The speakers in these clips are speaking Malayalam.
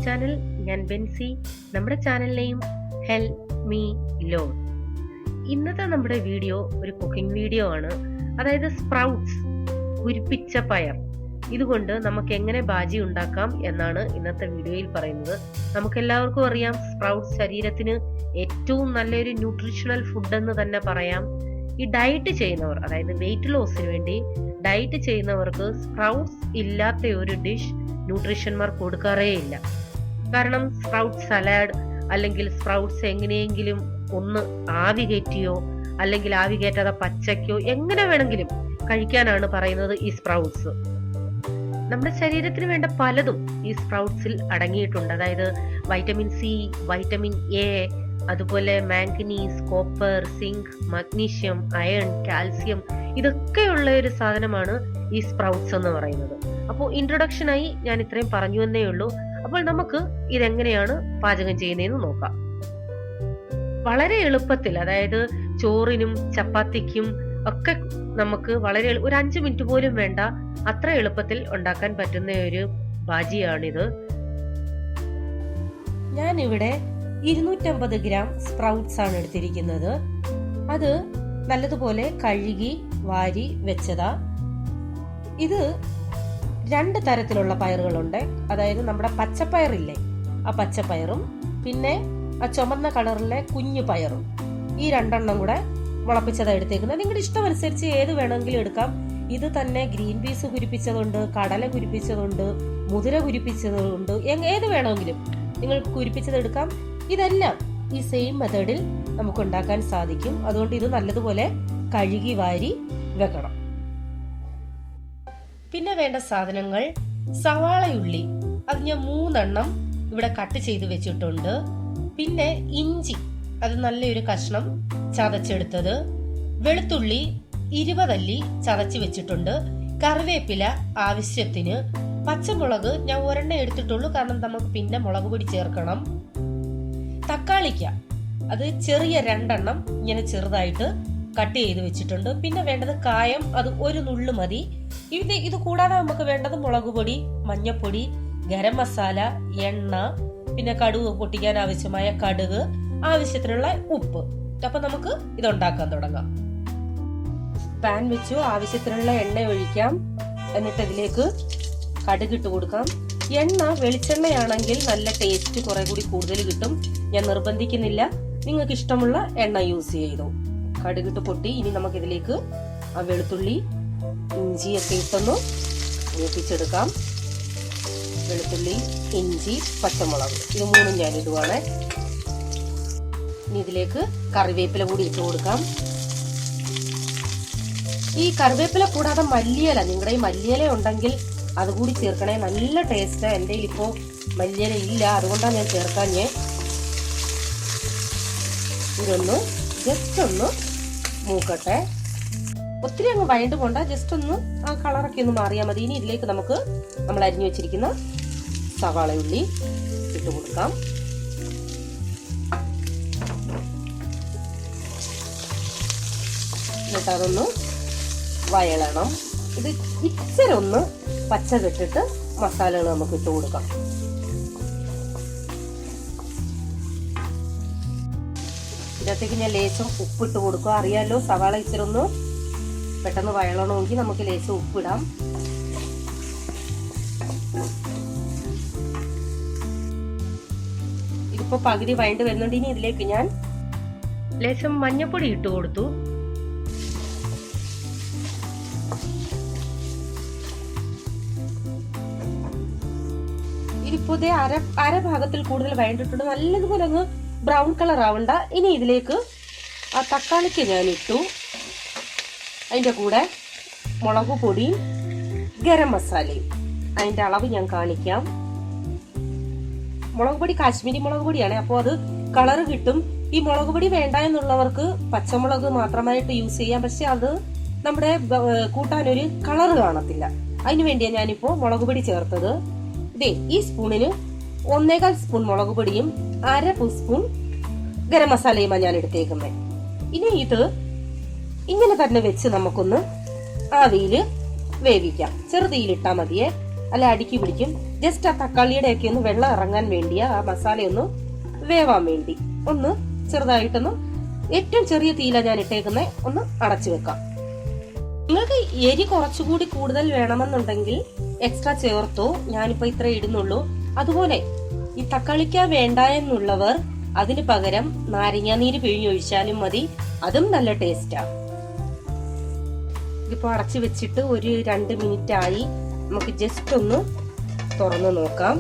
ചാനൽ. ഞാൻ ബെൻസി. നമ്മുടെ channel name help me loan. ഇന്നത്തെ നമ്മുടെ വീഡിയോ ഒരു കുക്കിംഗ് വീഡിയോ ആണ്. അതായത് സ്പ്രൗട്ട്സ്, കുരിപ്പിച്ച പയർ, ഇതുകൊണ്ട് നമുക്ക് എങ്ങനെ ബാജി ഉണ്ടാക്കാം എന്നാണ് ഇന്നത്തെ വീഡിയോയിൽ പറയുന്നത്. നമുക്കെല്ലാവർക്കും അറിയാം, സ്പ്രൗട്ട്സ് ശരീരത്തിന് ഏറ്റവും നല്ലൊരു ന്യൂട്രീഷണൽ ഫുഡ് എന്ന് തന്നെ പറയാം. ഈ ഡയറ്റ് ചെയ്യുന്നവർ, അതായത് വെയിറ്റ് ലോസിന് വേണ്ടി ഡയറ്റ് ചെയ്യുന്നവർക്ക് സ്പ്രൗട്ട്സ് ഇല്ലാത്ത ഒരു ഡിഷ് ന്യൂട്രീഷന്മാർ കൊടുക്കാറേ ഇല്ല. കാരണം സ്പ്രൗട്ട് സലാഡ് അല്ലെങ്കിൽ സ്പ്രൗട്ട്സ് എങ്ങനെയെങ്കിലും ഒന്ന് ആവി കയറ്റിയോ അല്ലെങ്കിൽ ആവി കയറ്റാതെ പച്ചയ്ക്കോ എങ്ങനെ വേണമെങ്കിലും കഴിക്കാനാണ് പറയുന്നത് ഈ സ്പ്രൗട്ട്സ്. നമ്മുടെ ശരീരത്തിന് വേണ്ട പലതും ഈ സ്പ്രൗട്ട്സിൽ അടങ്ങിയിട്ടുണ്ട്. അതായത് വൈറ്റമിൻ സി, വൈറ്റമിൻ എ, അതുപോലെ manganese, copper, zinc, magnesium, iron, calcium, ഇതൊക്കെയുള്ള ഒരു സാധനമാണ് ഈ സ്പ്രൗട്ട്സ് എന്ന് പറയുന്നത്. അപ്പോൾ ഇൻട്രൊഡക്ഷനായി ഞാൻ ഇത്രയും പറഞ്ഞു എന്നേ ഉള്ളൂ. അപ്പോൾ നമുക്ക് ഇതെങ്ങനെയാണ് പാചകം ചെയ്യുന്നതെന്ന് നോക്കാം. വളരെ എളുപ്പത്തിൽ, അതായത് ചോറിനും ചപ്പാത്തിക്കും ഒക്കെ നമുക്ക് വളരെ ഒരു 5 മിനിറ്റ് പോലും വേണ്ട, അത്ര എളുപ്പത്തിൽ ഉണ്ടാക്കാൻ പറ്റുന്ന ഒരു ബാജിയാണിത്. ഞാനിവിടെ 250 ഗ്രാം സ്പ്രൗട്ട്സ് ആണ് എടുത്തിരിക്കുന്നത്. അത് നല്ലതുപോലെ കഴുകി വാരി വെച്ചതാ. ഇത് 2 തരത്തിലുള്ള പയറുകളുണ്ട്. അതായത് നമ്മുടെ പച്ചപ്പയറില്ലേ, ആ പച്ചപ്പയറും പിന്നെ ആ ചുമന്ന കളറിലെ കുഞ്ഞു പയറും, ഈ 2 എണ്ണം കൂടെ മുളപ്പിച്ചതാണ് എടുത്തേക്കുന്നത്. നിങ്ങളുടെ ഇഷ്ടമനുസരിച്ച് ഏത് വേണമെങ്കിലും എടുക്കാം. ഇത് തന്നെ ഗ്രീൻ പീസ് കുരിപ്പിച്ചതുണ്ട്, കടല കുരിപ്പിച്ചതുണ്ട്, മുതിര കുരിപ്പിച്ചതുണ്ട്, ഏത് വേണമെങ്കിലും നിങ്ങൾക്ക് കുരിപ്പിച്ചത് എടുക്കാം. ഇതെല്ലാം ഈ സെയിം മെത്തേഡിൽ നമുക്ക് ഉണ്ടാക്കാൻ സാധിക്കും. അതുകൊണ്ട് ഇത് നല്ലതുപോലെ കഴുകി വാരി വെക്കണം. പിന്നെ വേണ്ട സാധനങ്ങൾ: സവാളയുള്ളി, അത് ഞാൻ 3 എണ്ണം ഇവിടെ കട്ട് ചെയ്ത് വെച്ചിട്ടുണ്ട്. പിന്നെ ഇഞ്ചി, അത് നല്ലൊരു കഷ്ണം ചതച്ചെടുത്തത്. വെളുത്തുള്ളി 20 അല്ലി ചതച്ച് വെച്ചിട്ടുണ്ട്. കറിവേപ്പില ആവശ്യത്തിന്. പച്ചമുളക് ഞാൻ 1 എണ്ണം എടുത്തിട്ടുള്ളൂ, കാരണം നമുക്ക് പിന്നെ മുളക് പൊടി ചേർക്കണം. തക്കാളിക്ക, അത് ചെറിയ 2 എണ്ണം ഇങ്ങനെ ചെറുതായിട്ട് കട്ട് ചെയ്ത് വെച്ചിട്ടുണ്ട്. പിന്നെ വേണ്ടത് കായം, അത് 1 നുള്ളു മതി. ഇത് കൂടാതെ നമുക്ക് വേണ്ടത് മുളക് പൊടി, മഞ്ഞപ്പൊടി, ഗരം മസാല, എണ്ണ, പിന്നെ കടുക് പൊട്ടിക്കാൻ ആവശ്യമായ കടുക്, ആവശ്യത്തിനുള്ള ഉപ്പ്. അപ്പൊ നമുക്ക് ഇതുണ്ടാക്കാൻ തുടങ്ങാം. പാൻ വെച്ചു, ആവശ്യത്തിനുള്ള എണ്ണ ഒഴിക്കാം. എന്നിട്ട് ഇതിലേക്ക് കടുക് ഇട്ട് കൊടുക്കാം. എണ്ണ വെളിച്ചെണ്ണയാണെങ്കിൽ നല്ല ടേസ്റ്റ് കുറെ കൂടി കൂടുതൽ കിട്ടും. ഞാൻ നിർബന്ധിക്കുന്നില്ല, നിങ്ങൾക്ക് ഇഷ്ടമുള്ള എണ്ണ യൂസ് ചെയ്തോ. കടുകിട്ട് പൊട്ടി. ഇനി നമുക്ക് ഇതിലേക്ക് ആ വെളുത്തുള്ളി, ഇഞ്ചിയൊക്കെ ഇട്ടൊന്ന് മൂപ്പിച്ചെടുക്കാം. വെളുത്തുള്ളി, ഇഞ്ചി, പച്ചമുളക്, ഇത് 3 ഞാൻ ഇടുവാണ്. ഇനി ഇതിലേക്ക് കറിവേപ്പില കൂടി ഇട്ട് കൊടുക്കാം. ഈ കറിവേപ്പില കൂടാതെ മല്ലിയില, നിങ്ങളുടെ ഈ മല്ലിയില ഉണ്ടെങ്കിൽ അതുകൂടി ചേർക്കണേ, നല്ല ടേസ്റ്റ്. എൻ്റെ ഇപ്പോ മല്ലിയില ഇല്ല, അതുകൊണ്ടാണ് ഞാൻ ചേർക്കാഞ്ഞേ. ഇതൊന്ന് ജസ്റ്റ് ഒന്ന് മൂക്കട്ടെ. ഒത്തിരി അങ്ങ് വഴണ്ട് പോണ്ട, ജസ്റ്റ് ഒന്ന് ആ കളറൊക്കെ ഒന്ന് മാറിയാൽ മതി. ഇനി ഇതിലേക്ക് നമുക്ക് നമ്മൾ അരിഞ്ഞു വെച്ചിരിക്കുന്ന സവാളയുള്ളി ഇട്ട് കൊടുക്കാം. എന്നിട്ട് അതൊന്ന് വയളണം. ഇത് ഇച്ചിരി ഒന്ന് പച്ച കെട്ടിട്ട് മസാലകൾ നമുക്ക് ഇട്ട് കൊടുക്കാം. ഇതിനകത്തേക്ക് ഞാൻ ലേശം ഉപ്പിട്ട് കൊടുക്കുക. അറിയാലോ, സവാള ഇച്ചിരി ഒന്ന് പെട്ടെന്ന് വയളണമെങ്കിൽ നമുക്ക് ലേശം ഉപ്പിടാം. ഇതിപ്പോ പകുതി വഴണ്ട് വരുന്നുണ്ട്. ഇനി ഇതിലേക്ക് ഞാൻ ലേശം മഞ്ഞപ്പൊടി ഇട്ട് കൊടുത്തു. ഇതിപ്പോ അര ഭാഗത്തിൽ കൂടുതൽ വഴണ്ടിട്ടുണ്ട്. നല്ലതുപോലെ അങ്ങ് ബ്രൗൺ കളർ ആവണ്ട. ഇനി ഇതിലേക്ക് ആ തക്കാളിക്ക് ഞാൻ ഇട്ടു. അതിന്റെ കൂടെ മുളക് പൊടിയും ഗരം മസാലയും. അതിന്റെ അളവ് ഞാൻ കാണിക്കാം. മുളക് പൊടി കാശ്മീരി മുളക് പൊടിയാണ്, അപ്പോൾ അത് കളറ് കിട്ടും. ഈ മുളക് പൊടി വേണ്ട എന്നുള്ളവർക്ക് പച്ചമുളക് മാത്രമായിട്ട് യൂസ് ചെയ്യാം. പക്ഷെ അത് നമ്മുടെ കൂട്ടാനൊരു കളറ് കാണത്തില്ല. അതിനു വേണ്ടിയാണ് ഞാനിപ്പോ മുളക് പൊടി ചേർത്തത്. ഇതേ ഈ സ്പൂണിന് 1.25 സ്പൂൺ മുളക് പൊടിയും 1/2 സ്പൂൺ ഗരം മസാലയുമാണ് ഞാൻ എടുത്തേക്കുന്നത്. ഇനി ഇത് ഇങ്ങനെ തന്നെ വെച്ച് നമുക്കൊന്ന് ആവിയില് വേവിക്കാം. ചെറുതീയിലിട്ടാ മതിയേ. അല്ലെ അടുക്കി പിടിക്കും. ജസ്റ്റ് ആ തക്കാളിയുടെ ഒക്കെ ഒന്ന് വെള്ളം ഇറങ്ങാൻ വേണ്ടിയാ, ആ മസാല ഒന്ന് വേവാൻ വേണ്ടി ഒന്ന് ചെറുതായിട്ടൊന്ന് ഏറ്റവും ചെറിയ തീയില ഞാൻ ഇട്ടേക്കുന്നത്, ഒന്ന് അടച്ചു വെക്കാം. നിങ്ങൾക്ക് എരി കുറച്ചുകൂടി കൂടുതൽ വേണമെന്നുണ്ടെങ്കിൽ എക്സ്ട്രാ ചേർത്തോ, ഞാനിപ്പോ ഇത്ര ഇടുന്നുള്ളൂ. അതുപോലെ ഈ തക്കാളിക്ക വേണ്ട എന്നുള്ളവർ അതിന് പകരം നാരങ്ങാനീര് പിഴിഞ്ഞൊഴിച്ചാലും മതി, അതും നല്ല ടേസ്റ്റാ. ഇതിപ്പോ അടച്ചു വെച്ചിട്ട് ഒരു 2 മിനിറ്റ് ആയി. നമുക്ക് ജസ്റ്റ് ഒന്ന് തുറന്നു നോക്കാം.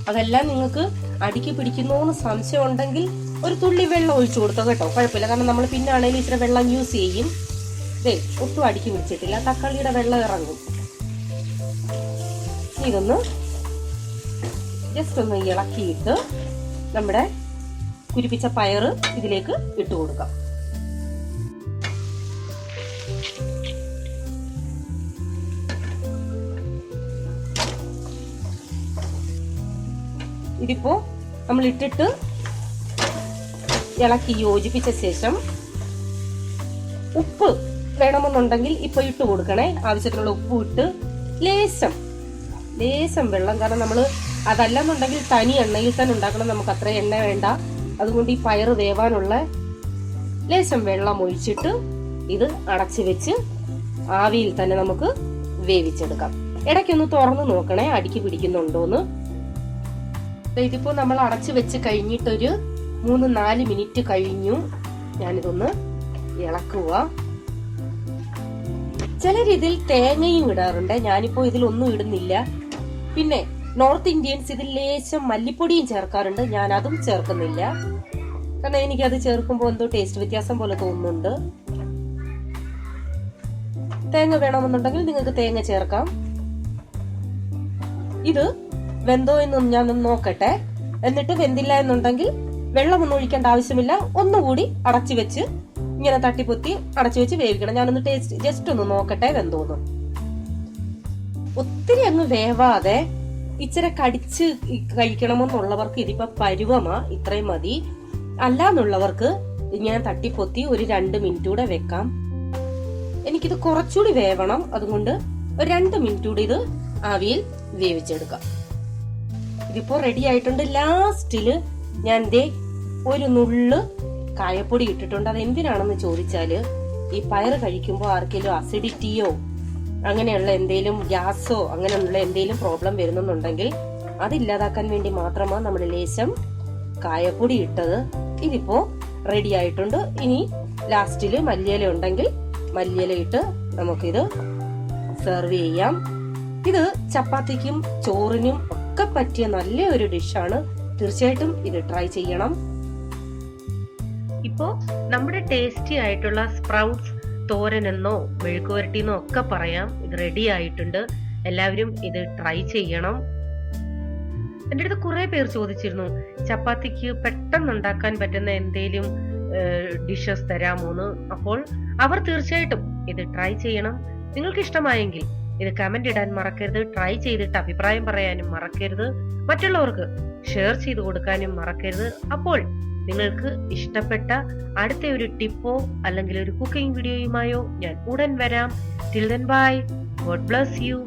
അതെല്ലാം നിങ്ങൾക്ക് അടുക്കി പിടിക്കുന്നോന്ന് സംശയം ഉണ്ടെങ്കിൽ ഒരു തുള്ളി വെള്ളം ഒഴിച്ചു കൊടുത്തോ കേട്ടോ, കുഴപ്പമില്ല. കാരണം നമ്മൾ പിന്നെ ആണെങ്കിലും ഇച്ചിരി വെള്ളം യൂസ് ചെയ്യും. ഒട്ടും അടുക്കി പിടിച്ചിട്ടില്ല, തക്കാളിയുടെ വെള്ളം ഇറങ്ങും. ഇതൊന്ന് ജസ്റ്റ് ഒന്ന് ഇളക്കിയിട്ട് നമ്മുടെ കുരിപ്പിച്ച പയറ് ഇതിലേക്ക് ഇട്ട് കൊടുക്കാം. ഇതിപ്പോ നമ്മൾ ഇട്ടിട്ട് ഇളക്കി യോജിപ്പിച്ച ശേഷം ഉപ്പ് വേണമെന്നുണ്ടെങ്കിൽ ഇപ്പൊ ഇട്ട് കൊടുക്കണേ. ആവശ്യത്തിനുള്ള ഉപ്പ് ഇട്ട് ലേശം വെള്ളം, കാരണം നമ്മൾ അതല്ലെന്നുണ്ടെങ്കിൽ തനി എണ്ണയിൽ തന്നെ ഉണ്ടാക്കണം, നമുക്ക് അത്ര എണ്ണ വേണ്ട. അതുകൊണ്ട് ഈ പയറ് വേവാനുള്ള ലേശം വെള്ളം ഒഴിച്ചിട്ട് ഇത് അടച്ചു വെച്ച് ആവിയിൽ തന്നെ നമുക്ക് വേവിച്ചെടുക്കാം. ഇടയ്ക്കൊന്ന് തുറന്നു നോക്കണേ അടുക്കി പിടിക്കുന്നുണ്ടോന്ന്. ഇതിപ്പോ നമ്മൾ അടച്ചു വെച്ച് കഴിഞ്ഞിട്ടൊരു 3-4 മിനിറ്റ് കഴിഞ്ഞു. ഞാനിതൊന്ന് ഇളക്കുക. ചിലരിതിൽ തേങ്ങയും ഇടാറുണ്ട്, ഞാനിപ്പോ ഇതിലൊന്നും ഇടുന്നില്ല. പിന്നെ നോർത്ത് ഇന്ത്യൻസ് ഇതിൽ ലേശം മല്ലിപ്പൊടിയും ചേർക്കാറുണ്ട്, ഞാൻ അതും ചേർക്കുന്നില്ല. കാരണം എനിക്കത് ചേർക്കുമ്പോൾ എന്തോ ടേസ്റ്റ് വ്യത്യാസം പോലെ തോന്നുന്നുണ്ട്. തേങ്ങ വേണമെന്നുണ്ടെങ്കിൽ നിങ്ങൾക്ക് തേങ്ങ ചേർക്കാം. ഇത് വെന്തോ എന്നും ഞാനൊന്ന് നോക്കട്ടെ. എന്നിട്ട് വെന്തില്ല എന്നുണ്ടെങ്കിൽ വെള്ളമൊന്നും ഒഴിക്കേണ്ട ആവശ്യമില്ല, ഒന്നുകൂടി അടച്ചു വെച്ച് ഇങ്ങനെ തട്ടിപ്പൊത്തി അടച്ചു വെച്ച് വേവിക്കണം. ഞാനൊന്ന് ടേസ്റ്റ് ജസ്റ്റ് ഒന്ന് നോക്കട്ടെ വെന്തോന്ന്. ഒത്തിരി അങ്ങ് വേവാതെ ഇച്ചിരി കടിച്ച് കഴിക്കണമെന്നുള്ളവർക്ക് ഇതിപ്പോ പരുവമാ, ഇത്രയും മതി. അല്ലാന്നുള്ളവർക്ക് ഇങ്ങനെ തട്ടിപ്പൊത്തി ഒരു 2 മിനിറ്റ് കൂടെ വെക്കാം. എനിക്കിത് കുറച്ചുകൂടി വേവണം, അതുകൊണ്ട് ഒരു 2 മിനിറ്റ് കൂടി ഇത് ആവിയിൽ വേവിച്ചെടുക്കാം. ഇതിപ്പോ റെഡി ആയിട്ടുണ്ട്. ലാസ്റ്റില് ഞാൻ ഒരു നുള്ള് കായപ്പൊടി ഇട്ടിട്ടുണ്ട്. അത് എന്തിനാണെന്ന് ചോദിച്ചാല്, ഈ പയറ് കഴിക്കുമ്പോൾ ആർക്കെങ്കിലും അസിഡിറ്റിയോ അങ്ങനെയുള്ള എന്തെങ്കിലും ഗ്യാസോ അങ്ങനെയുള്ള എന്തെങ്കിലും പ്രോബ്ലം വരുന്നുണ്ടെങ്കിൽ അതില്ലാതാക്കാൻ വേണ്ടി മാത്രമാണ് നമ്മൾ ലേശം കായപ്പൊടി ഇട്ടത്. ഇതിപ്പോ റെഡി ആയിട്ടുണ്ട്. ഇനി ലാസ്റ്റില് മല്ലിയില ഉണ്ടെങ്കിൽ മല്ലിയില ഇട്ട് നമുക്കിത് സെർവ് ചെയ്യാം. ഇത് ചപ്പാത്തിക്കും ചോറിനും ഒക്കെ പറ്റിയ നല്ല ഒരു ഡിഷാണ്. തീർച്ചയായിട്ടും ഇത് ട്രൈ ചെയ്യണം. ഇപ്പോ നമ്മുടെ ടേസ്റ്റി ആയിട്ടുള്ള സ്പ്രൗട്ട്സ് തോരനെന്നോ മെഴുക്കുവരട്ടിന്നോ ഒക്കെ പറയാം, ഇത് റെഡി ആയിട്ടുണ്ട്. എല്ലാവരും ഇത് ട്രൈ ചെയ്യണം. എൻ്റെ അടുത്ത് കുറെ പേർ ചോദിച്ചിരുന്നു ചപ്പാത്തിക്ക് പെട്ടെന്ന് ഉണ്ടാക്കാൻ പറ്റുന്ന എന്തേലും ഡിഷസ് തരാമോന്ന്. അപ്പോൾ അവർ തീർച്ചയായിട്ടും ഇത് ട്രൈ ചെയ്യണം. നിങ്ങൾക്ക് ഇഷ്ടമായെങ്കിൽ ഇത് കമന്റ് ഇടാൻ മറക്കരുത്. ട്രൈ ചെയ്തിട്ട് അഭിപ്രായം പറയാനും മറക്കരുത്. മറ്റുള്ളവർക്ക് ഷെയർ ചെയ്ത് കൊടുക്കാനും മറക്കരുത്. അപ്പോൾ നിങ്ങൾക്ക് ഇഷ്ടപ്പെട്ട അടുത്ത ഒരു ടിപ്പോ അല്ലെങ്കിൽ ഒരു കുക്കിംഗ് വീഡിയോയുമായോ ഞാൻ ഉടൻ വരാം. Till then bye. God bless you.